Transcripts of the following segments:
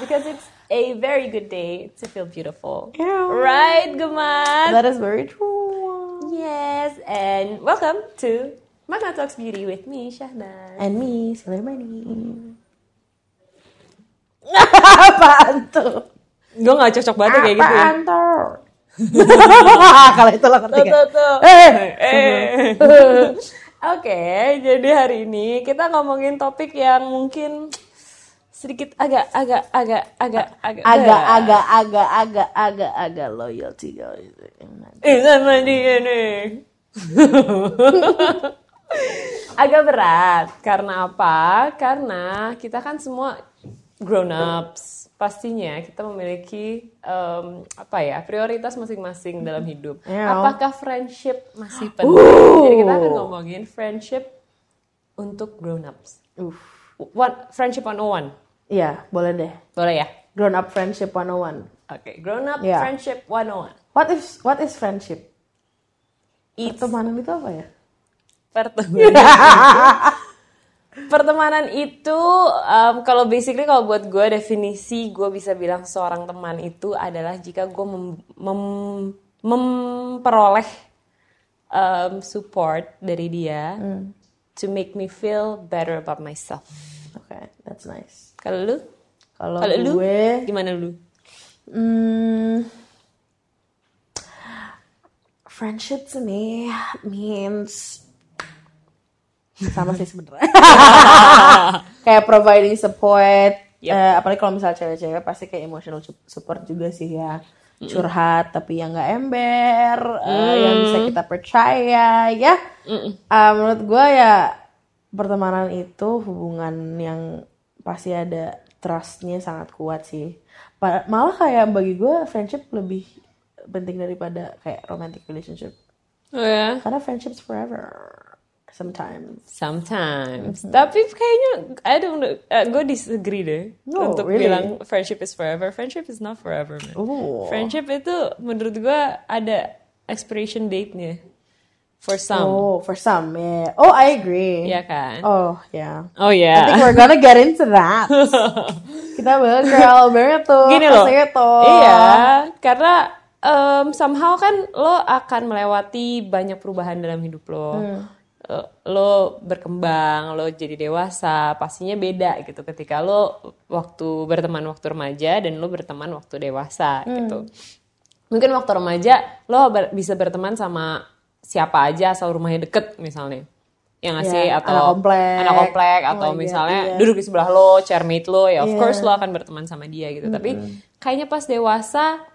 because it's a very good day to feel beautiful. Yeah. Right, Gemas? That is very true. Yes, and welcome to Magna Talks Beauty with me, Syahna. And me, Sailor Money. Apaan tuh? Gue gak cocok banget kayak gitu ya. Apaan tuh? Kalau itu lo ngerti kan? Tuh. Oke, jadi hari ini kita ngomongin topik yang mungkin sedikit agak loyalty guys. Sama dia nih. Agak berat. Karena apa? Karena kita kan semua grown ups. Pastinya kita memiliki prioritas masing-masing dalam hidup. Yeah. Apakah friendship masih penting? Jadi kita akan ngomongin friendship untuk grown ups. What friendship 101? Iya, boleh deh. Boleh ya? Grown up friendship 101. Oke, grown up Yeah. friendship 101. What is friendship? Pertemanan itu apa ya? Pertemanan itu kalau basically kalau buat gue definisi gue bisa bilang seorang teman itu adalah jika gue memperoleh support dari dia to make me feel better about myself. Okay, that's nice. Kalau lu? Kalau lu gue gimana lu? Friendship to me means sama sih sebenarnya. Kayak providing support. Apalagi kalau misalnya cewek-cewek pasti kayak emotional support juga sih ya. Curhat tapi yang nggak ember, yang bisa kita percaya ya. Menurut gue ya pertemanan itu hubungan yang pasti ada trustnya sangat kuat sih. Malah kayak bagi gue friendship lebih penting daripada kayak romantic relationship. Oh ya? Karena friendship's forever. Sometimes. Tapi kayaknya gue disagree deh untuk really? bilang friendship is forever. Friendship is not forever, man. Friendship itu menurut gue ada expiration date-nya. For some. For some, yeah. Oh, I agree. Iya kan? Oh, yeah. Oh, yeah. I think we're gonna get into that. Kita girl banget tuh. Gini loh. Iya, karena somehow kan lo akan melewati banyak perubahan dalam hidup lo. Lo berkembang, lo jadi dewasa, pastinya beda gitu ketika lo waktu berteman waktu remaja dan lo berteman waktu dewasa gitu. Mungkin waktu remaja lo bisa berteman sama siapa aja asal rumahnya deket misalnya. Yang ngasih atau anak komplek atau misalnya duduk di sebelah lo, chairmate lo, ya of course lo akan berteman sama dia gitu. Tapi kayaknya pas dewasa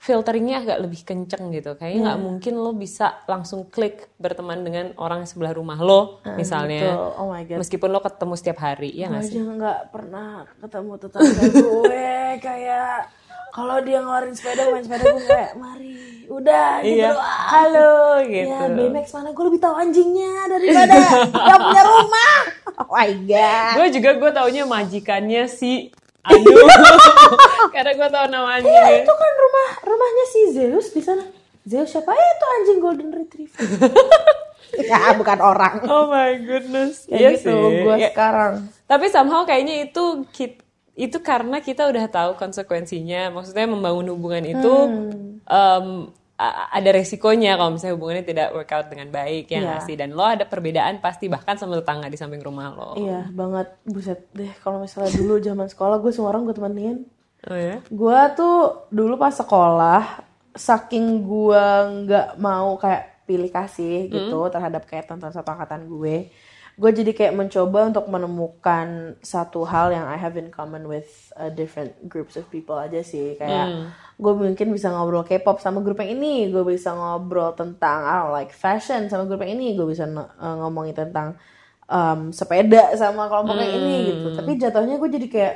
filteringnya agak lebih kenceng gitu. Kayaknya nggak mungkin lo bisa langsung klik berteman dengan orang sebelah rumah lo, misalnya. Oh my God. Meskipun lo ketemu setiap hari, ya nggak sih? Gue aja nggak pernah ketemu tetangga gue kayak kalau dia ngeluarin sepeda, main sepeda gue kayak mari, udah gitu doang. Halo gitu. Ya BMX mana gue lebih tahu anjingnya daripada yang punya rumah. Oh my God. Gue taunya majikannya si Aduh, karena gue tau namanya. Iya, itu kan rumahnya si Zeus di sana. Zeus siapa? Itu anjing golden retriever. Ya, bukan orang. Oh my goodness. Iya gitu, gue sekarang. Tapi somehow kayaknya itu karena kita udah tahu konsekuensinya. Maksudnya membangun hubungan itu ada resikonya kalau misalnya hubungannya tidak work out dengan baik ya nggak sih, dan lo ada perbedaan pasti bahkan sama tetangga di samping rumah lo. Iya banget, buset deh kalau misalnya dulu zaman sekolah gue semua orang gue temenin. Oh ya? Gue tuh dulu pas sekolah saking gue nggak mau kayak pilih kasih gitu terhadap kayak teman satu angkatan gue jadi kayak mencoba untuk menemukan satu hal yang I have in common with different groups of people aja sih. Kayak gue mungkin bisa ngobrol K-pop sama grup yang ini, gue bisa ngobrol tentang like fashion sama grup yang ini, gue bisa ngomongin tentang sepeda sama kelompok yang ini gitu. Tapi jatuhnya gue jadi kayak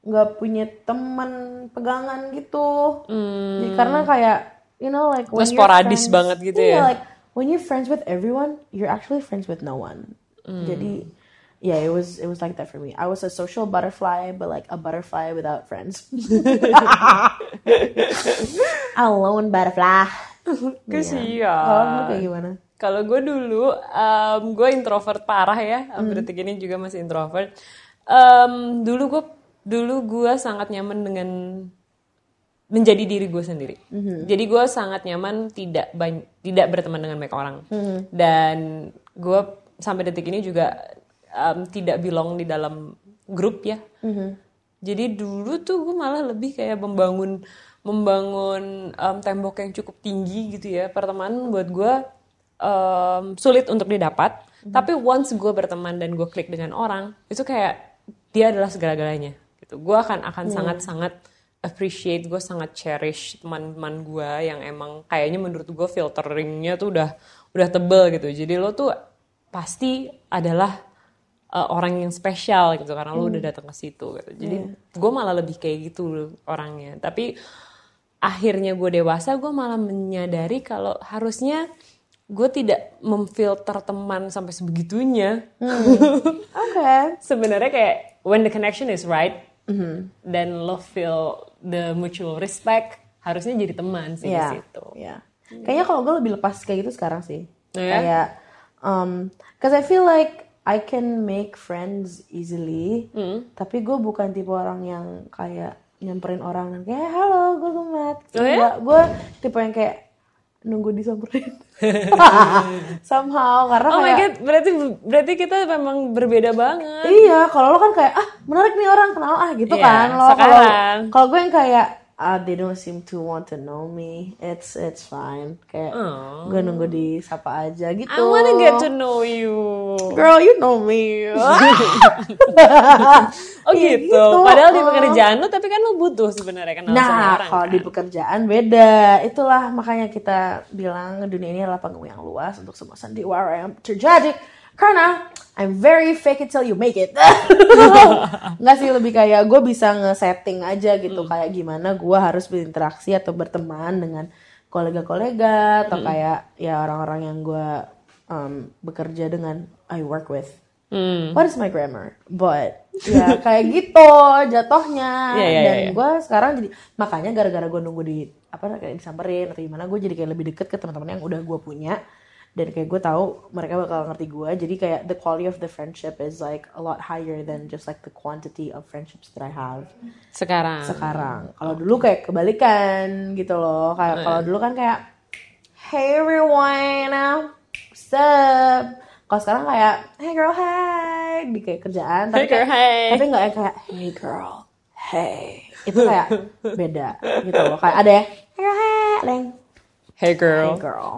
nggak punya teman pegangan gitu. Jadi, karena kayak you know like when sporadis banget gitu ya. Like when you're friends with everyone, you're actually friends with no one. Jadi yeah, it was like that for me. I was a social butterfly, but like a butterfly without friends. A lone butterfly. Kasihan. Kalau lu kayak gimana? Kalau gue dulu, gue introvert parah ya. Berarti gini juga masih introvert. Dulu gue dulu gue sangat nyaman dengan menjadi diri gue sendiri. Jadi gue sangat nyaman tidak berteman dengan banyak orang. Dan gue sampai detik ini juga tidak belong di dalam grup ya. Jadi dulu tuh gue malah lebih kayak membangun tembok yang cukup tinggi gitu ya. Pertemanan buat gue sulit untuk didapat. Tapi once gue berteman dan gue klik dengan orang, itu kayak dia adalah segala-galanya. Gitu. Gue akan sangat-sangat appreciate, gue sangat cherish teman-teman gue yang emang kayaknya menurut gue filteringnya tuh udah tebel gitu. Jadi lo tuh pasti adalah orang yang spesial gitu karena lo udah datang ke situ. Gitu. Jadi gue malah lebih kayak gitu orangnya. Tapi akhirnya gue dewasa, gue malah menyadari kalau harusnya gue tidak memfilter teman sampai sebegitunya. Oke. Sebenarnya kayak when the connection is right, dan lo feel the mutual respect, harusnya jadi teman sih di situ. Yeah. Kayaknya kalau gue lebih lepas kayak gitu sekarang sih. Yeah? Kayak, cause I feel like I can make friends easily, tapi gue bukan tipe orang yang kayak nyamperin orang dan kayak halo gue Gemat. Gue tipe yang kayak nunggu disamperin. Somehow karena oh kayak my god, berarti kita memang berbeda banget. Iya, kalau lo kan kayak menarik nih orang kenal gitu kan. Lo kalau gue yang kayak they don't seem to want to know me. It's fine. Kayak gue nunggu disapa aja gitu. I wanna get to know you. Girl, you know me. Oh gitu. Padahal di pekerjaan lo, tapi kan lo butuh sebenarnya kenal sama orang. Nah, kalau di pekerjaan beda. Itulah makanya kita bilang dunia ini adalah panggung yang luas untuk semua sandiwara yang terjadi. Karena I'm very fake it till you make it. Nggak sih, lebih kayak gue bisa nge-setting aja gitu. Kayak gimana gue harus berinteraksi atau berteman dengan kolega-kolega. Atau kayak ya orang-orang yang gue bekerja dengan, I work with. What is my grammar? But ya kayak gitu jatuhnya. Dan gue sekarang jadi, makanya gara-gara gue nunggu kayak disamperin atau gimana, gue jadi kayak lebih deket ke teman-teman yang udah gue punya. Dan kayak gue tahu mereka bakal ngerti gue. Jadi kayak the quality of the friendship is like a lot higher than just like the quantity of friendships that I have. Sekarang. Kalau dulu kayak kebalikan gitu loh. Kayak kalau dulu kan kayak hey everyone, what's up? Kalau sekarang kayak hey girl, hey di kayak kerjaan. Tapi tapi nggak yang kayak hey girl, hey. Itu kayak beda gitu loh. Kayak ada ya hey girl, hey. Hey girl. Hey girl.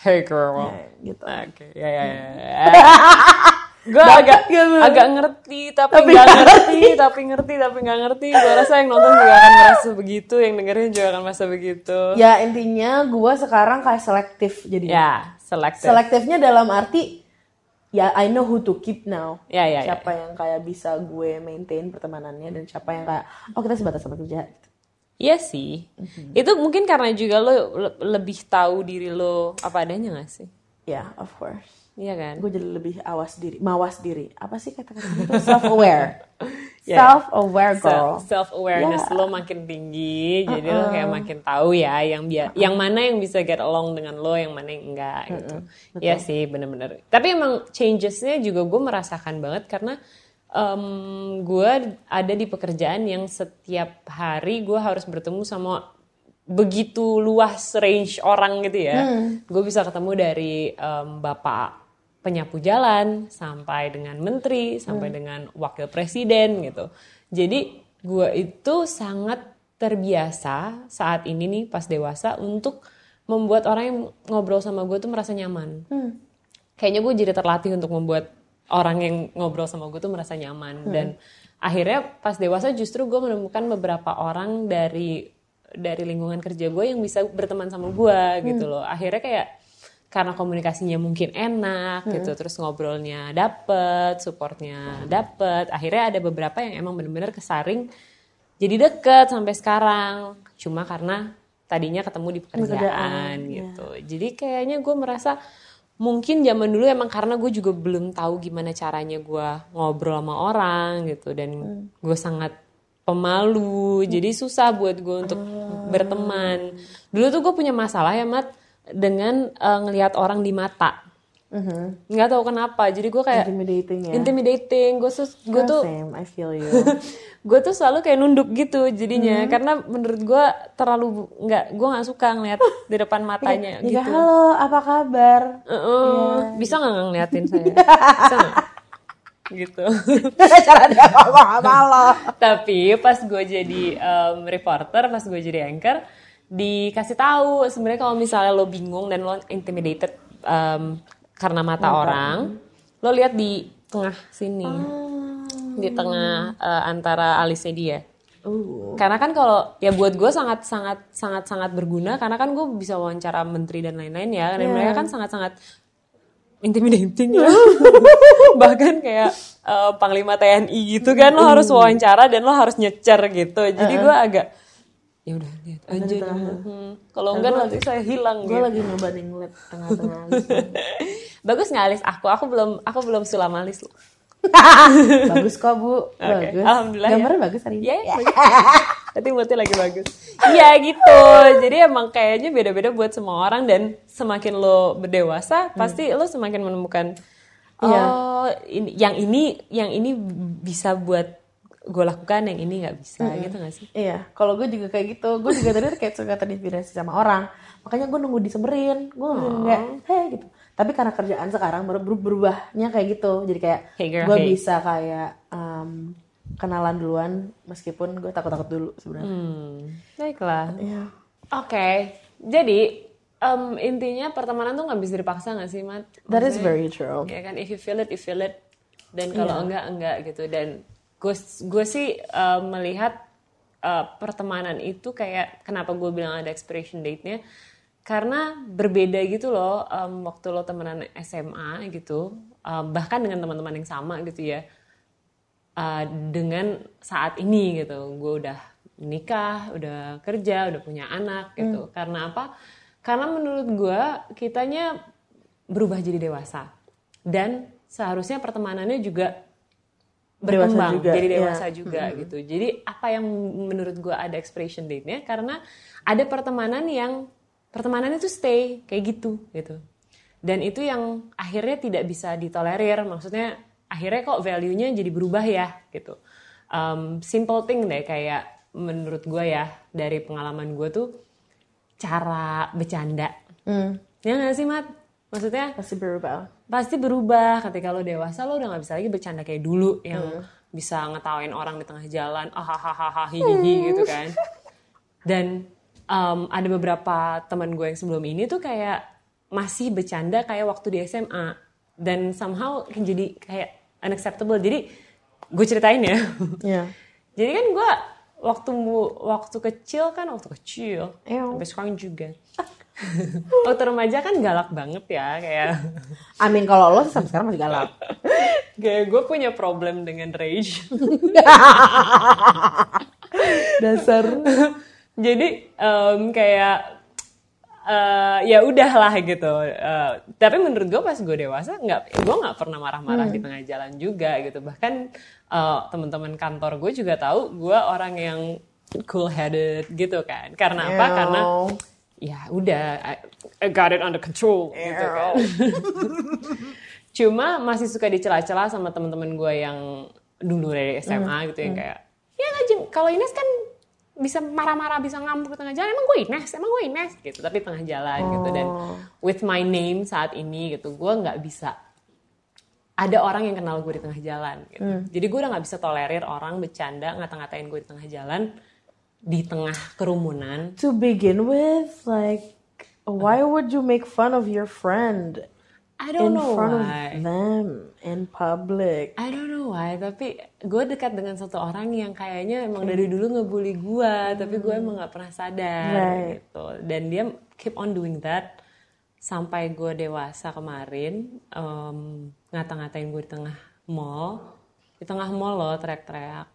Hey girl, gitu. Oke, ya. Gue agak ngerti, tapi nggak ngerti. Gue rasa yang nonton juga akan merasa begitu, yang dengerin juga akan merasa begitu. Ya intinya gue sekarang kayak selektif jadi. Ya, selektif. Selektifnya dalam arti ya I know who to keep now. Ya. Siapa yang kayak bisa gue maintain pertemanannya dan siapa yang kayak kita sebatas sama kerja. Iya sih. Itu mungkin karena juga lo lebih tahu diri lo apa adanya gak sih? Ya, of course. Iya kan? Gue jadi lebih mawas diri. Apa sih kata-kata itu? Self-aware. Self-aware girl. Self-awareness lo makin tinggi, jadi lo kayak makin tahu ya yang mana yang bisa get along dengan lo, yang mana yang enggak gitu. Iya sih, bener-bener. Tapi emang changesnya juga gue merasakan banget karena gue ada di pekerjaan yang setiap hari gue harus bertemu sama begitu luas range orang gitu ya. Gue bisa ketemu dari bapak penyapu jalan sampai dengan menteri, sampai dengan wakil presiden gitu. Jadi gue itu sangat terbiasa saat ini nih pas dewasa untuk membuat orang yang ngobrol sama gue tuh merasa nyaman. Kayaknya gue jadi terlatih untuk membuat orang yang ngobrol sama gue tuh merasa nyaman. Dan akhirnya pas dewasa justru gue menemukan beberapa orang dari lingkungan kerja gue yang bisa berteman sama gue gitu loh. Akhirnya kayak karena komunikasinya mungkin enak gitu, terus ngobrolnya dapet, supportnya dapet, akhirnya ada beberapa yang emang bener-bener kesaring jadi deket sampai sekarang. Cuma karena tadinya ketemu di pekerjaan gitu. Jadi kayaknya gue merasa mungkin zaman dulu emang karena gue juga belum tahu gimana caranya gue ngobrol sama orang gitu, dan gue sangat pemalu, jadi susah buat gue untuk berteman. Dulu tuh gue punya masalah ya Mat dengan ngelihat orang di mata. Nggak tahu kenapa, jadi gue kayak intimidating. Gue tuh same, I feel you. gue tuh selalu kayak nunduk gitu jadinya, karena menurut gue terlalu gue nggak suka ngeliat di depan matanya gitu. Halo, apa kabar? Bisa nggak ngeliatin saya? Bisa nggak? Gitu. Cara dia ngomong sama lo. Tapi pas gue jadi reporter, pas gue jadi anchor, dikasih tahu sebenarnya kalau misalnya lo bingung dan lo intimidated karena mata orang, lo lihat di tengah sini, di tengah antara alisnya dia. Karena kan kalau ya buat gue sangat berguna, karena kan gue bisa wawancara menteri dan lain-lain ya, dan mereka kan sangat intimidating ya. Bahkan kayak Panglima TNI gitu kan, lo harus wawancara dan lo harus nyecer gitu. Jadi gue agak ya udah lihat aja. Kalau enggak nanti saya hilang. Gue lagi nyoba nih ngeliat tengah-tengah alis. Bagus nggak alis aku? Aku belum sulam alis loh. Bagus kok Bu. Bagus. Alhamdulillah. Gambarnya bagus hari ini. Iya. Tapi moodnya lagi bagus. Iya gitu. Jadi emang kayaknya beda-beda buat semua orang, dan semakin lo berdewasa pasti lo semakin menemukan yang ini bisa buat gue lakukan, yang ini nggak bisa, gitu nggak sih? Iya. Kalau gue juga kayak gitu. Gue juga tadi kayak suka terinspirasi sama orang. Makanya gue nunggu disemberin. Gue kayak gitu. Tapi karena kerjaan sekarang baru berubahnya kayak gitu. Jadi kayak gue bisa kayak kenalan duluan meskipun gue takut-takut dulu sebenarnya. Baiklah. Iya. Oke. Jadi intinya pertemanan tuh nggak bisa dipaksa nggak sih, Mat? That is very true. Ya kan, if you feel it, you feel it. Dan kalau enggak gitu. Dan gue sih melihat pertemanan itu kayak, kenapa gue bilang ada expiration date-nya, karena berbeda gitu loh waktu lo temenan SMA gitu, bahkan dengan teman-teman yang sama gitu ya, dengan saat ini gitu. Gue udah nikah, udah kerja, udah punya anak gitu. Karena apa? Karena menurut gue kitanya berubah jadi dewasa, dan seharusnya pertemanannya juga berkembang jadi dewasa juga gitu. Jadi apa yang menurut gue ada expiration date-nya, karena ada pertemanan itu stay kayak gitu. Dan itu yang akhirnya tidak bisa ditolerir. Maksudnya akhirnya kok value-nya jadi berubah ya gitu. Simple thing deh, kayak menurut gue ya, dari pengalaman gue tuh, cara bercanda. Ya gak sih, Mat? Maksudnya pasti berubah ketika lo dewasa. Lo udah gak bisa lagi bercanda kayak dulu yang bisa ngetawain orang di tengah jalan, hihihi gitu kan. Dan ada beberapa teman gue yang sebelum ini tuh kayak masih bercanda kayak waktu di SMA, dan somehow jadi kayak unacceptable. Jadi gue ceritain ya. Jadi kan gue waktu kecil sampai sekarang juga. Waktu remaja kan galak banget ya, kayak. Amin, kalau lo sampai sekarang masih galak. Kayak gue punya problem dengan rage. Dasar. Jadi kayak ya udahlah gitu. Tapi menurut gue pas gue dewasa gue nggak pernah marah-marah di tengah jalan juga gitu. Bahkan teman-teman kantor gue juga tahu gue orang yang cool headed gitu kan. Karena apa? Karena ya udah I got it under control gitu kan. Cuma masih suka dicela-cela sama teman-teman gue yang dulu dari SMA gitu, yang kayak ya kalau Ines kan bisa marah-marah, bisa ngambek di tengah jalan, emang gue Ines gitu, tapi tengah jalan gitu. Dan with my name saat ini gitu, gue nggak bisa ada orang yang kenal gue di tengah jalan gitu. Jadi gue udah nggak bisa tolerir orang bercanda ngata-ngatain gue di tengah jalan, di tengah kerumunan. To begin with, like, why would you make fun of your friend? I don't know front why. of them in public. I don't know why, tapi gue dekat dengan satu orang yang kayaknya emang dari dulu ngebully gue, tapi gue emang nggak pernah sadar gitu. Dan dia keep on doing that sampai gue dewasa kemarin, ngata-ngatain gue di tengah mall loh, teriak-teriak.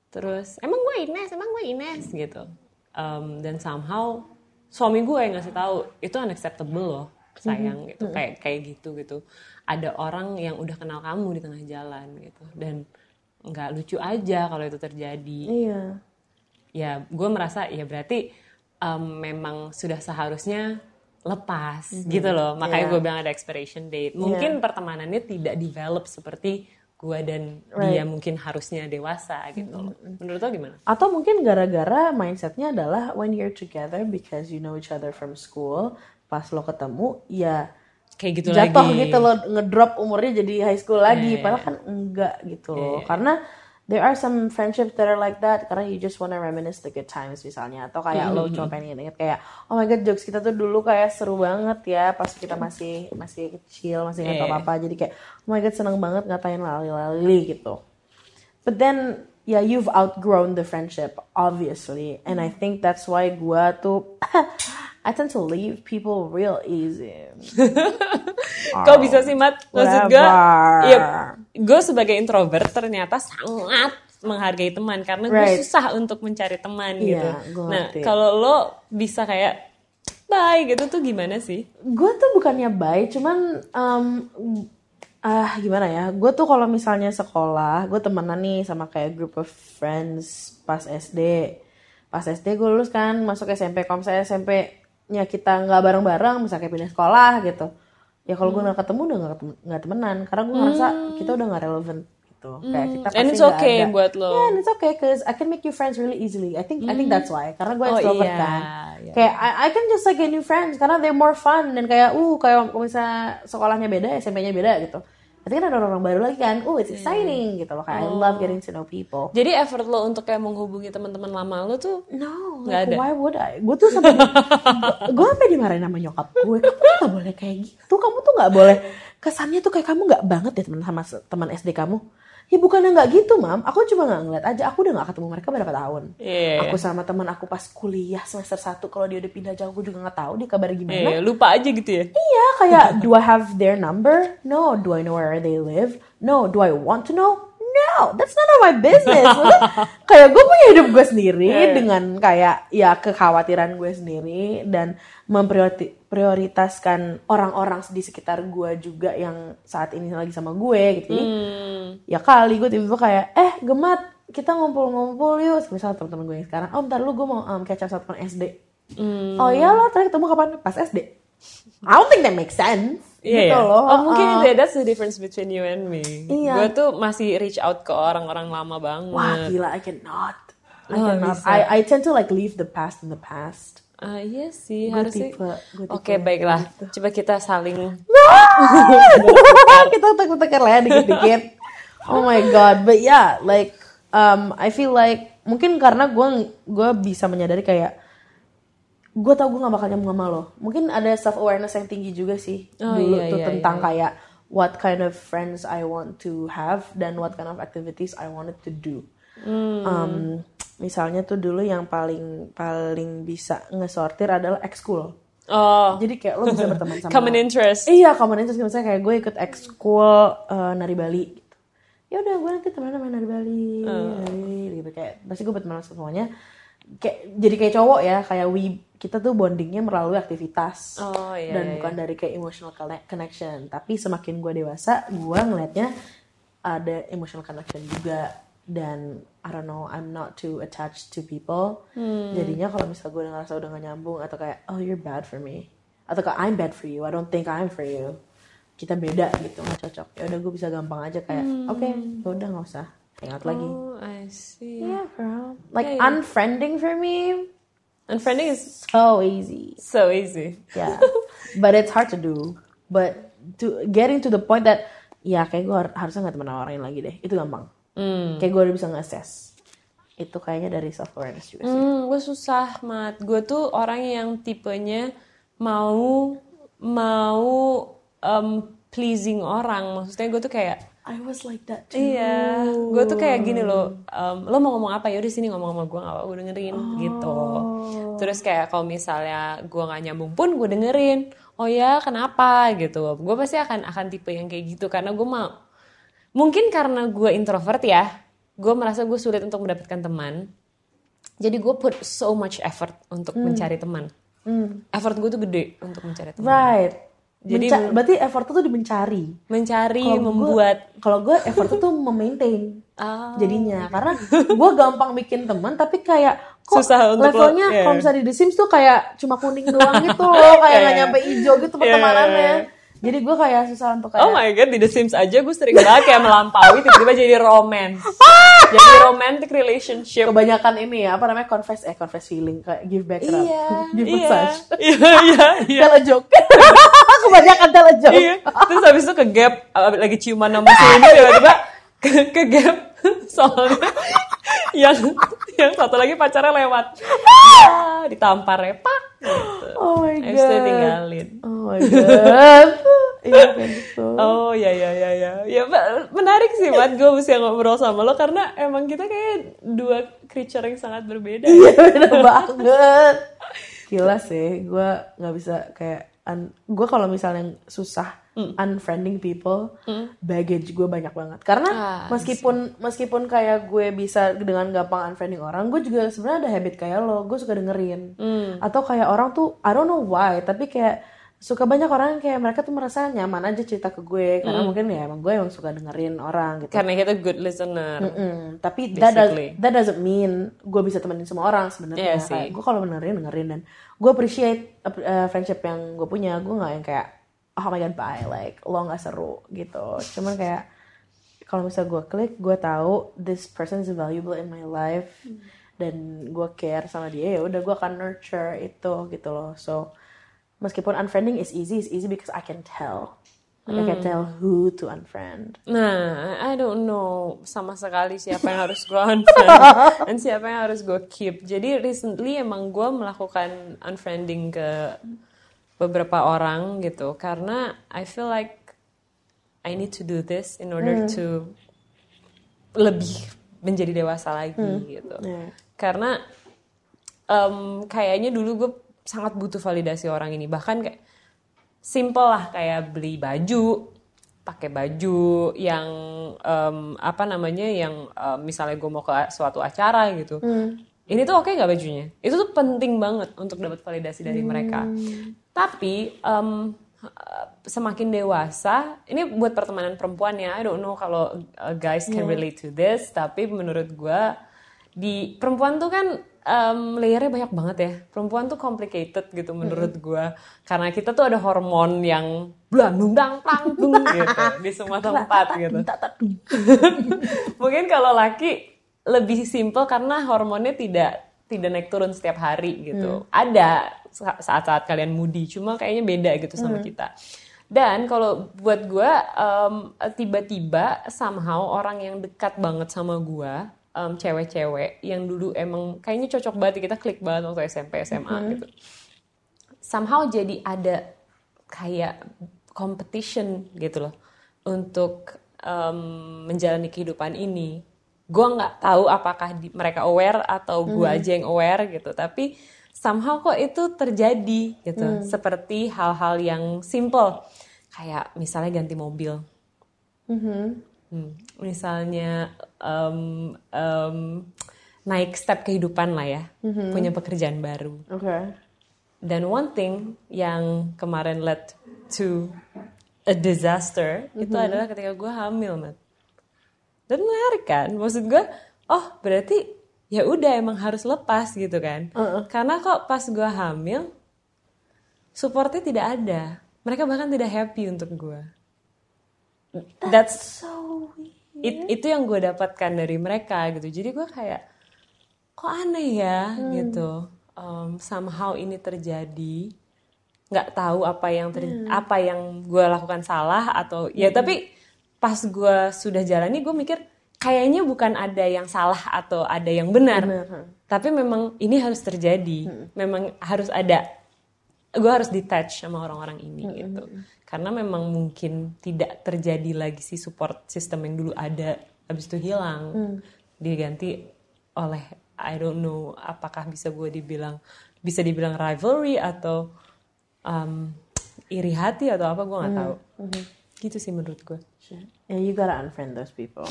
Terus emang gue Ines gitu. Dan somehow suami gue yang ngasih tahu itu unacceptable loh, sayang gitu, kayak gitu. Ada orang yang udah kenal kamu di tengah jalan gitu, dan nggak lucu aja kalau itu terjadi. Iya. Ya gue merasa ya berarti memang sudah seharusnya lepas gitu loh. Makanya gue bilang ada expiration date. Mungkin Yeah. pertemanannya tidak develop seperti gue dan dia mungkin harusnya dewasa gitu loh. Menurut lo gimana? Atau mungkin gara-gara mindsetnya adalah when you're together because you know each other from school, pas lo ketemu ya Kayak gitu jatuh lagi. gitu lo, ngedrop umurnya jadi high school lagi. Padahal kan enggak gitu loh. Karena there are some friendships that are like that karena you just wanna reminisce the good times misalnya, atau kayak lo cuma pengen inget kayak oh my god jokes kita tuh dulu kayak seru banget ya pas kita masih kecil, masih nggak tahu apa-apa, jadi kayak oh my god seneng banget ngatain lali-lali gitu. But then yeah, you've outgrown the friendship obviously, and I think that's why gua tuh I tend to leave people real easy. Kok bisa sih Mat? Maksud gue, Whatever. ya, gue sebagai introvert ternyata sangat menghargai teman karena gue susah untuk mencari teman Iya, gitu. gue Nah, ngerti. kalau lo bisa kayak bye gitu tuh gimana sih? Gue tuh bukannya baik, cuman gimana ya? Gue tuh kalau misalnya sekolah, gue temenan nih sama kayak group of friends pas SD. Pas SD gue lulus kan, masuk SMP. Kalau misalnya SMP-nya kita nggak bareng-bareng, misalnya kayak pindah sekolah gitu. Ya kalau gue nggak ketemu udah nggak temenan, karena gue ngerasa kita udah nggak relevan gitu. Kayak kita pasti And it's nggak okay ada. buat lo. Yeah, and it's okay because I can make you friends really easily. I think that's why. Karena gue extrovert iya, kan. iya. Kayak I can just like get new friends karena they're more fun dan kayak kayak kalau misalnya sekolahnya beda, SMP-nya beda gitu. Berarti kan ada orang baru lagi kan. It's exciting gitu loh. Kayak I love getting to know people. Jadi effort lo untuk kayak menghubungi teman-teman lama lo tuh No, nggak like, ada. why would I? Gue tuh sampai gue sampai dimarahin sama nyokap gue. Kamu tuh nggak boleh kayak gitu. Kamu tuh nggak boleh. Kesannya tuh kayak kamu nggak banget ya teman sama teman SD kamu. Ya bukannya nggak gitu, Mam. Aku cuma nggak ngeliat aja. Aku udah nggak ketemu mereka berapa tahun. Iya. Aku sama teman aku pas kuliah semester 1 kalau dia udah pindah jauh, gue juga nggak tahu dia kabar gimana. Lupa aja gitu ya. Iya, kayak do I have their number? No. Do I know where they live? No. Do I want to know? No, that's none of my business. Maksudnya, kayak gue punya hidup gue sendiri dengan kayak ya kekhawatiran gue sendiri dan memprioritaskan orang-orang di sekitar gue juga yang saat ini lagi sama gue gitu. Ya kali gue tiba-tiba kayak Gemat kita ngumpul-ngumpul yuk, misalnya teman-teman gue yang sekarang. Oh bentar lu gue mau catch up sama teman SD. Oh iya lo terakhir ketemu kapan? Pas SD. I don't think that makes sense. Iya, Gitu loh. Oh mungkin that's the difference between you and me. Iya. Gue tuh masih reach out ke orang-orang lama banget. Wah gila, I cannot. bisa. I tend to like leave the past in the past. Iya sih, Gue harusnya. tipe Oke, baiklah. Coba kita saling. Kita tekan lah ya dikit-dikit. Oh my god, but yeah, like I feel like mungkin karena gue bisa menyadari kayak gue tau gue gak bakal nyambung sama lo. Mungkin ada self awareness yang tinggi juga sih dulu tuh tentang kayak what kind of friends I want to have dan what kind of activities I wanted to do. Misalnya tuh dulu yang paling bisa ngesortir adalah ekskul. Oh, Jadi kayak lo bisa berteman sama common interest. Iya, common interest. Misalnya kayak gue ikut ekskul nari Bali gitu. Ya udah gue nanti temenan sama nari Bali, gitu kayak pasti gue berteman sama semuanya. Kayak jadi kayak cowok ya, kayak kita tuh bondingnya melalui aktivitas. Dan bukan dari kayak emotional connection. Tapi semakin gue dewasa, gue ngeliatnya ada emotional connection juga. Dan I don't know, I'm not too attached to people. Jadinya kalau misalnya gue ngerasa udah gak nyambung atau kayak oh you're bad for me, atau kayak I'm bad for you, I don't think I'm for you, kita beda gitu, gak cocok. Ya udah gue bisa gampang aja kayak oke, udah gak usah hangout lagi. Oh, I see. Yeah, girl. Like unfriending for me, Unfriending is so easy. so easy. Yeah, but it's hard to do. But to getting to the point that ya kayak gue harusnya gak temen sama orang lain lagi deh, itu gampang. Kayak gue udah bisa nge-assess. Itu kayaknya dari self awareness juga sih. Gue susah, Mat. Gue tuh orang yang tipenya mau pleasing orang. Maksudnya gue tuh kayak I was like that too. iya, gue tuh kayak gini loh. Lo mau ngomong apa? Yaudah sini ngomong sama gue, nggak apa-apa, gue dengerin gitu. Terus kayak kalau misalnya gue nggak nyambung pun gue dengerin. Oh ya, kenapa gitu? Gue pasti akan tipe yang kayak gitu karena gue mau. Mungkin karena gue introvert ya, gue merasa gue sulit untuk mendapatkan teman. Jadi gue put so much effort untuk mencari teman. Effort gue tuh gede untuk mencari teman. Right. Jadi berarti effort tuh di mencari, membuat. Kalau gue effort tuh memaintain. Jadinya karena gue gampang bikin teman tapi kayak kok susah untuk levelnya kalau misalnya di The Sims tuh kayak cuma kuning doang gitu loh, kayak nggak nyampe hijau gitu pertemanannya. Jadi gue kayak susah untuk kayak oh my god, di The Sims aja gue sering banget kayak melampaui tiba-tiba jadi romance. Jadi romantic relationship. Kebanyakan ini ya, apa namanya, confess feeling, kayak give back rub. Give massage. Iya. Telejoke. Kebanyakan telejoke. Iya. Terus habis itu ke gap lagi ciuman sama si ini tiba-tiba ke gap soalnya yang satu lagi pacarnya lewat. Ditampar repak gitu. Oh my god. Habis itu tinggalin. Oh my god. Iya kayak gitu. Oh ya. Ya menarik sih Mat, gue mesti ngobrol sama lo karena emang kita kayak dua creature yang sangat berbeda. Iya beda banget. Gila sih, gue nggak bisa kayak gue kalau misalnya susah unfriending people, baggage gue banyak banget. Karena meskipun kayak gue bisa dengan gampang unfriending orang, gue juga sebenarnya ada habit kayak lo, gue suka dengerin. Atau kayak orang tuh I don't know why, tapi kayak suka banyak orang kayak mereka tuh merasa nyaman aja cerita ke gue karena mungkin ya emang gue emang suka dengerin orang gitu. Karena kita good listener. Tapi that doesn't mean gue bisa temenin semua orang sebenarnya. Yeah, gue kalau dengerin dan gue appreciate friendship yang gue punya. Gue nggak yang kayak oh my god bye, like lo nggak seru gitu. Cuman kayak kalau misalnya gue klik, gue tahu this person is valuable in my life dan gue care sama dia, ya udah gue akan nurture itu gitu loh. So meskipun unfriending is easy because I can tell. Like I can tell who to unfriend. Nah, I don't know sama sekali siapa yang harus gue unfriend dan siapa yang harus gue keep. Jadi recently emang gue melakukan unfriending ke beberapa orang gitu. Karena I feel like I need to do this in order to lebih menjadi dewasa lagi gitu. Karena kayaknya dulu gue sangat butuh validasi orang ini, bahkan kayak simple lah kayak beli baju, pakai baju yang yang misalnya gue mau ke suatu acara gitu, ini tuh oke nggak bajunya, itu tuh penting banget untuk dapat validasi dari mereka. Tapi semakin dewasa, ini buat pertemanan perempuan ya, I don't know kalau guys can relate to this, tapi menurut gue di perempuan tuh kan layernya banyak banget ya. Perempuan tuh complicated gitu menurut gue. Karena kita tuh ada hormon yang blandung gitu di semua tempat gitu. Mungkin kalau laki lebih simple karena hormonnya tidak naik turun setiap hari gitu. Ada saat-saat kalian moody, cuma kayaknya beda gitu sama kita. Dan kalau buat gue tiba-tiba somehow orang yang dekat banget sama gue, cewek-cewek yang dulu emang kayaknya cocok banget, kita klik banget waktu SMP SMA gitu, somehow jadi ada kayak competition gitu loh untuk menjalani kehidupan ini. Gue nggak tahu apakah mereka aware atau gue aja yang aware gitu, tapi somehow kok itu terjadi gitu. Seperti hal-hal yang simple kayak misalnya ganti mobil. Misalnya naik step kehidupan lah ya, punya pekerjaan baru. Dan one thing yang kemarin led to a disaster itu adalah ketika gue hamil, Mat. Dan menarik kan, maksud gue, oh berarti ya udah emang harus lepas gitu kan? Karena kok pas gue hamil supportnya tidak ada, mereka bahkan tidak happy untuk gue. That's so weird. Itu yang gue dapatkan dari mereka gitu. Jadi gue kayak kok aneh ya gitu. Somehow ini terjadi. Nggak tahu apa yang gue lakukan salah atau ya, tapi pas gue sudah jalani gue mikir kayaknya bukan ada yang salah atau ada yang benar. Tapi memang ini harus terjadi. Memang harus ada. Gue harus detach sama orang-orang ini gitu. Karena memang mungkin tidak terjadi lagi si support system yang dulu ada, habis itu hilang, diganti oleh I don't know apakah bisa dibilang rivalry atau iri hati atau apa, gue nggak tahu. Gitu sih menurut gue. Yeah, you gotta unfriend those people.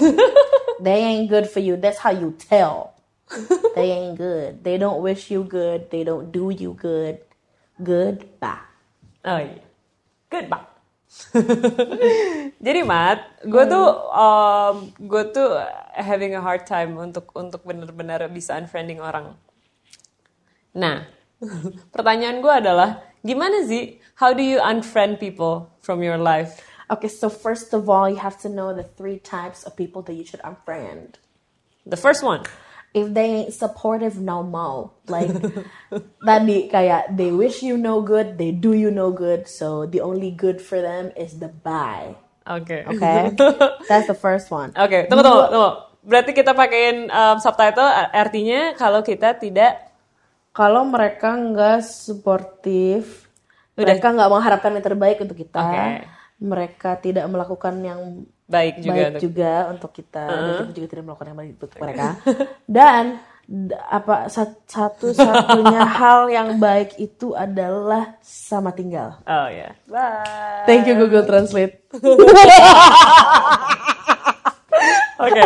They ain't good for you. That's how you tell. They ain't good. They don't wish you good. They don't do you good. Goodbye. Oh iya. goodbye. Jadi Mat, gue tuh having a hard time untuk benar-benar bisa unfriending orang. Nah, pertanyaan gue adalah gimana sih? How do you unfriend people from your life? Okay, so first of all, you have to know the 3 types of people that you should unfriend. The first one. If they ain't supportive, no more. Like, tadi kayak they wish you no good, they do you no good. So the only good for them is the bye. Oke. Okay? That's the first one. Oke, tunggu. Berarti kita pakein subtitle artinya kalau kita tidak... Kalau mereka nggak suportif, mereka nggak mengharapkan yang terbaik untuk kita. Mereka tidak melakukan yang baik juga untuk kita, dan kita juga tidak melakukan yang baik untuk mereka. Dan satu-satunya hal yang baik itu adalah sama tinggal. Oh ya, bye. Thank you Google Translate. Oke.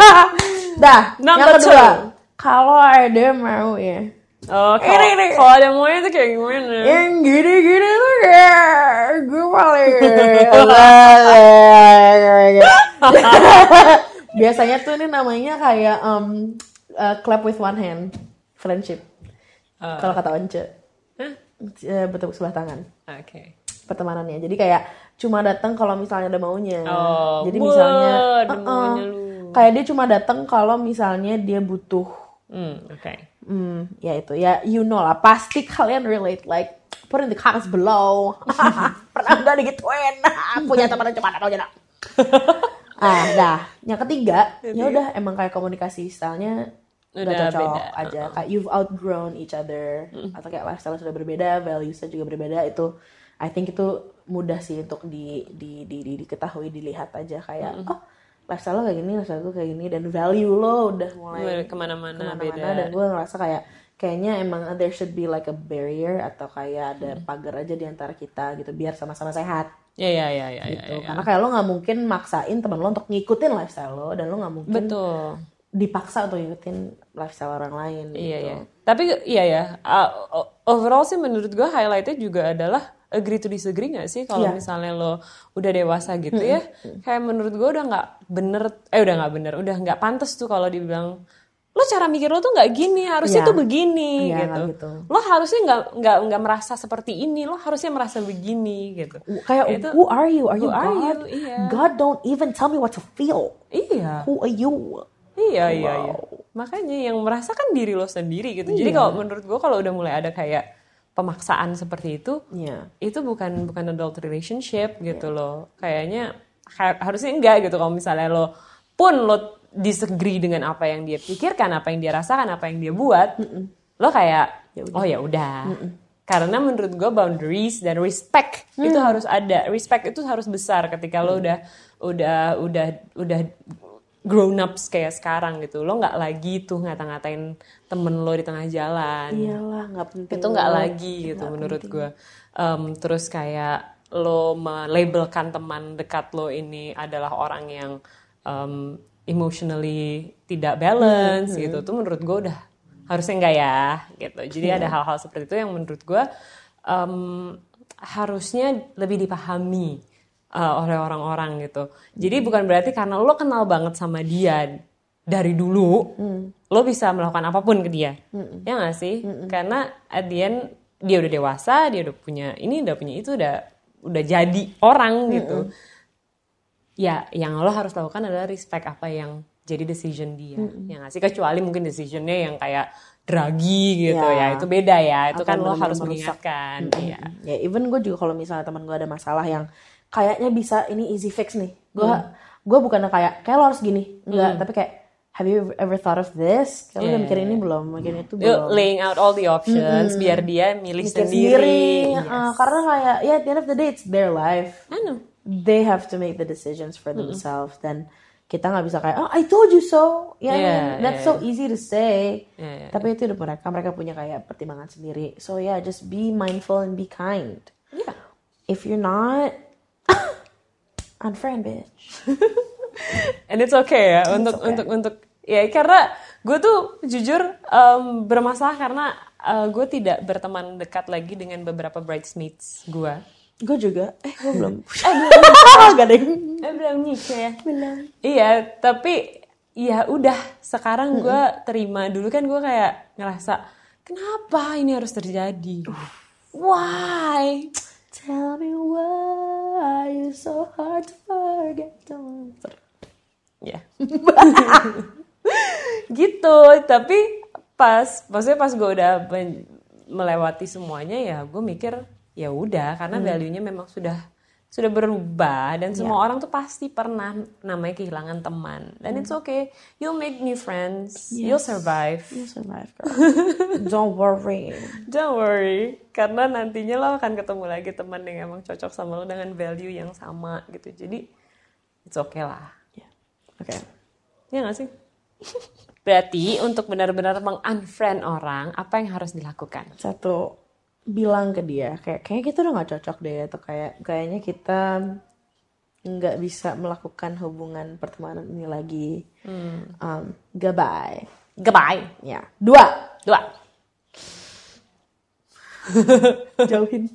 Dah, Number yang kedua, 2. kalau ada mau ya. Oh, kalau ada maunya tuh kayak gimana? Yang gini-gini tuh kayak gue paling biasanya tuh ini namanya kayak clap with one hand friendship. Kalau kata Once, bertepuk sebelah tangan. Oke. Pertemanannya. Jadi kayak cuma datang kalau misalnya ada maunya. Jadi ada misalnya maunya lu. kayak dia cuma datang kalau misalnya dia butuh. Oke. Ya itu ya, you know lah, pasti kalian relate, like put in the comments below. Pernah nggak digituin? Punya teman cuma ada aja. Dah, yang ketiga, ya udah emang kayak komunikasi stylenya udah cocok beda. Aja, kayak you've outgrown each other, atau kayak lifestyle sudah berbeda, valuesnya juga berbeda. Itu, I think itu mudah sih untuk diketahui, dilihat aja kayak lifestyle lo kayak gini, lifestyle gue kayak gini, dan value lo udah mulai kemana-mana beda. Dan gue ngerasa kayaknya emang there should be like a barrier atau kayak ada pagar aja di antara kita gitu, biar sama-sama sehat. Iya. Gitu. Karena kayak lo nggak mungkin maksain teman lo untuk ngikutin lifestyle lo, dan lo nggak mungkin dipaksa untuk ngikutin lifestyle orang lain. Gitu. Tapi overall sih menurut gue highlightnya juga adalah agree to disagree gak sih kalau misalnya lo udah dewasa gitu ya, kayak menurut gue udah nggak pantas tuh kalau dibilang lo cara mikir lo tuh nggak gini, harusnya tuh begini gitu. Lo harusnya nggak merasa seperti ini, lo harusnya merasa begini gitu. Kayak itu, who are you? Are you God? Iya. God don't even tell me what to feel. Iya. Who are you? Iya. Makanya yang merasakan diri lo sendiri gitu. Jadi kalau menurut gue kalau udah mulai ada kayak pemaksaan seperti itu, itu bukan adult relationship gitu loh. Kayaknya harusnya enggak gitu. Kalau misalnya lo disagree dengan apa yang dia pikirkan, apa yang dia rasakan, apa yang dia buat, lo kayak ya udah. Karena menurut gue boundaries dan respect itu harus ada. Respect itu harus besar ketika lo udah grown ups kayak sekarang gitu. Lo nggak lagi tuh ngata-ngatain temen lo di tengah jalan. Iyalah, nggak penting. Itu nggak lagi gitu menurut gue. Terus kayak lo melabelkan teman dekat lo ini adalah orang yang emotionally tidak balance gitu. Tuh menurut gue udah harusnya enggak ya gitu. Jadi ada hal-hal seperti itu yang menurut gue harusnya lebih dipahami oleh orang-orang gitu. Jadi bukan berarti karena lo kenal banget sama dia dari dulu, lo bisa melakukan apapun ke dia. Ya nggak sih? Karena at the end dia udah dewasa, dia udah punya ini, udah punya itu, udah jadi orang gitu. Ya, yang lo harus lakukan adalah respect apa yang jadi decision dia. Ya nggak sih? Kecuali mungkin decisionnya yang kayak dragi gitu ya, itu beda ya. Itu kan lo harus mengingatkan. Ya, even gue juga kalau misalnya teman gue ada masalah yang kayaknya bisa ini easy fix nih. Gue bukannya kayak lo harus gini, enggak, tapi kayak have you ever thought of this? Kayak lo udah mikirin ini belum, mikirin itu belum. Laying out all the options biar dia milih sendiri. Karena kayak at the end of the day it's their life. I know. They have to make the decisions for themselves. Dan kita nggak bisa kayak I told you so. That's so easy to say. Tapi itu udah mereka punya kayak pertimbangan sendiri. So just be mindful and be kind. If you're not, unfriend bitch. And it's okay ya untuk ya, karena gue tuh jujur bermasalah karena gue tidak berteman dekat lagi dengan beberapa bridesmaids gue. Gue juga. Gue belum. Gak deh. Belum nikah ya. Belum. Iya, tapi ya udah. Sekarang gue terima. Dulu kan gue kayak ngerasa, kenapa ini harus terjadi? Why? Tell me why you so hard to forget. Ya. Gitu. Tapi maksudnya pas gue udah melewati semuanya ya gue mikir ya udah karena value-nya memang sudah berubah dan semua orang tuh pasti pernah namanya kehilangan teman dan it's okay, you'll make new friends, you'll survive girl. Don't worry karena nantinya lo akan ketemu lagi teman yang emang cocok sama lo dengan value yang sama gitu, jadi it's okay lah. Okay. Ya nggak sih? Berarti untuk benar-benar meng-unfriend orang, apa yang harus dilakukan? 1, bilang ke dia kayaknya kita udah nggak cocok deh, atau kayaknya kita nggak bisa melakukan hubungan pertemanan ini lagi. Goodbye. Ya. 2. Jauhin.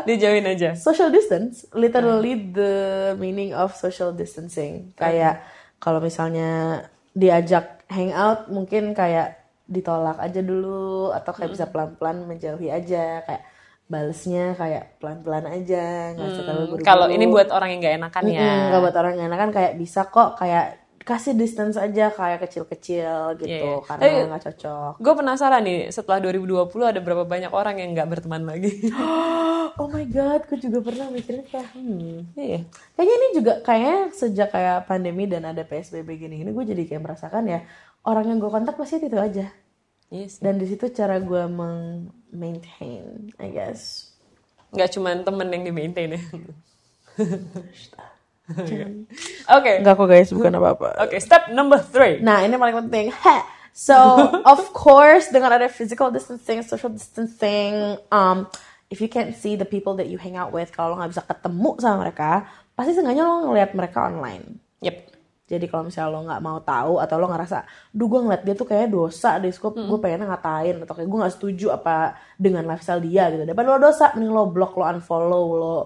Dijauhin aja. Social distance, literally the meaning of social distancing. Kayak kalau misalnya diajak hangout mungkin kayak ditolak aja dulu, atau kayak bisa pelan-pelan menjauhi aja, kayak balesnya kayak pelan-pelan aja, nggak usah terlalu buru-buru. Kalau ini buat orang yang nggak enakan ya. Nggak buat orang yang nggak enakan, kayak bisa kok kayak kasih distance aja kayak kecil-kecil gitu, karena nggak cocok. Gue penasaran nih, setelah 2020 ada berapa banyak orang yang nggak berteman lagi? Oh my god, gue juga pernah mikirin kayak Iya. kayaknya ini juga kayaknya sejak kayak pandemi dan ada PSBB gini gue jadi kayak merasakan ya orang yang gue kontak pasti itu aja. Yes. Dan di situ cara gue maintain, I guess. Nggak cuma temen yang di-maintain ya. Oke. Enggak kok guys, bukan apa-apa. Oke, step number 3. Nah, ini paling penting. So, of course, dengan ada physical distancing, social distancing, if you can't see the people that you hang out with, kalau lo nggak bisa ketemu sama mereka, pasti seenggaknya lo ngeliat mereka online. Yep. Jadi kalau misalnya lo nggak mau tahu atau lo ngerasa, gue ngeliat dia tuh kayaknya dosa deh, gue pengennya ngatain, atau kayak gue nggak setuju apa dengan lifestyle dia gitu. Daripada lo dosa, mending lo block, lo unfollow, lo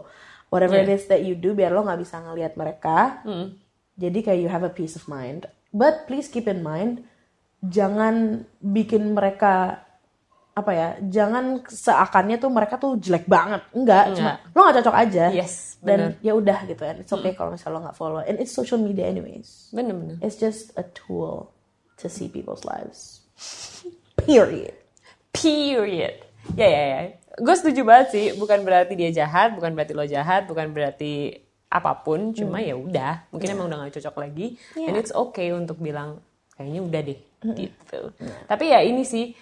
whatever it is that you do, biar lo nggak bisa ngeliat mereka. Jadi kayak you have a peace of mind. But please keep in mind, jangan bikin mereka jangan seakannya tuh mereka tuh jelek banget. Enggak, cuma lo gak cocok aja. Yes, dan ya udah gitu kan. It's okay kalau misalnya lo gak follow. And it's social media anyways. Bener. It's just a tool to see people's lives. Period. Ya. Gue setuju banget sih. Bukan berarti dia jahat, bukan berarti lo jahat, bukan berarti apapun. Cuma ya udah. Mungkin emang udah gak cocok lagi. And it's okay untuk bilang kayaknya udah deh. Gitu. Tapi ya ini sih.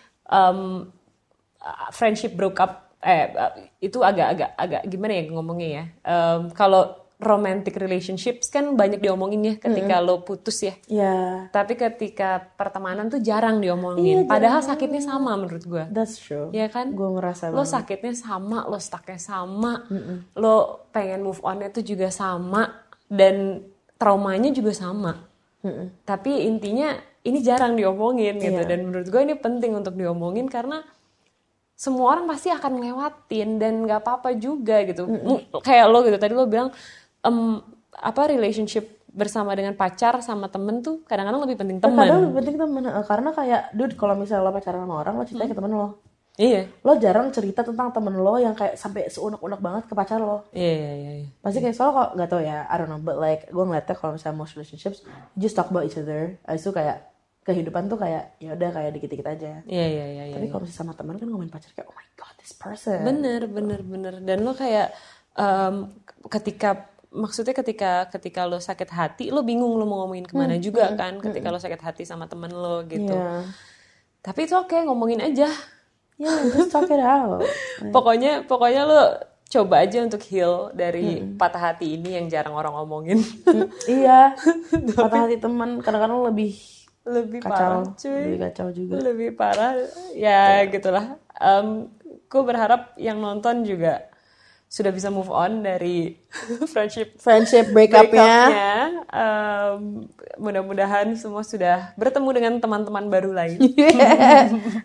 Friendship broke up itu agak gimana ya ngomongnya ya, kalau romantic relationships kan banyak diomongin ya ketika lo putus ya. Tapi ketika pertemanan tuh jarang diomongin, padahal sakitnya sama menurut gue. That's true. Ya kan, gue ngerasa lo sakitnya sama, lo stucknya sama, lo pengen move onnya tuh juga sama, dan traumanya juga sama. Tapi intinya ini jarang diomongin gitu. Dan menurut gue ini penting untuk diomongin karena semua orang pasti akan ngelewatin dan nggak apa-apa juga gitu. Kayak lo gitu tadi lo bilang relationship bersama dengan pacar sama temen tuh kadang-kadang lebih penting teman. Kadang lebih penting teman, karena kayak dude, kalau misalnya lo pacaran sama orang, lo cerita ke temen lo. Iya. Lo jarang cerita tentang temen lo yang kayak sampai seunek-unek banget ke pacar lo. Iya. Pasti kayak soalnya kok nggak tau ya, I don't know, but like gue ngeliatnya kalau misalnya most relationships just talk about each other. Itu kayak kehidupan tuh kayak ya udah kayak dikit-dikit aja. Iya. Tapi kalau misalnya sama teman kan ngomongin pacar kayak oh my god this person. Bener. Dan lo kayak ketika lo sakit hati, lo bingung lo mau ngomongin kemana juga kan. Ketika lo sakit hati sama temen lo gitu. Tapi itu oke, ngomongin aja. Just talk it out. Pokoknya lo coba aja untuk heal dari patah hati ini yang jarang orang ngomongin. Iya. Patah hati teman kadang-kadang lebih parah, cuy. Lebih kacau juga. Lebih parah. Ya gitulah. Gue berharap yang nonton juga sudah bisa move on dari friendship breakupnya. Mudah-mudahan semua sudah bertemu dengan teman-teman baru lain.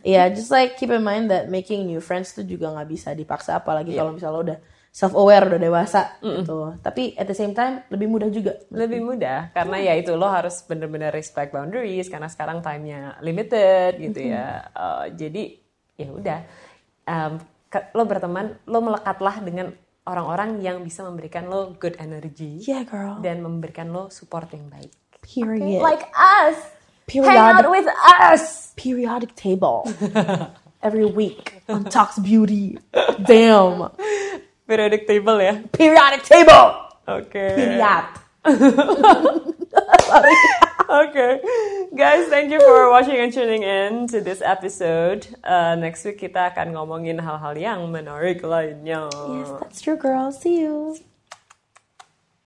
Yeah, just like keep in mind that making new friends tuh juga nggak bisa dipaksa, apalagi kalau misalnya lo udah self-aware, udah dewasa gitu. Tapi at the same time lebih mudah juga. Lebih mudah karena ya itu lo harus bener-bener respect boundaries karena sekarang time-nya limited gitu ya. Jadi ya udah, lo berteman, lo melekatlah dengan orang-orang yang bisa memberikan lo good energy. Yeah, girl. Dan memberikan lo support yang baik. Period. Like us. Hang out with us. Periodic table. Every week on Talks Beauty. Damn. Periodic table ya. Periodic table. Oke. Period. Sorry. Okay. Guys, thank you for watching and tuning in to this episode. Next week kita akan ngomongin hal-hal yang menarik lainnya. Yes, that's true, girl. See you.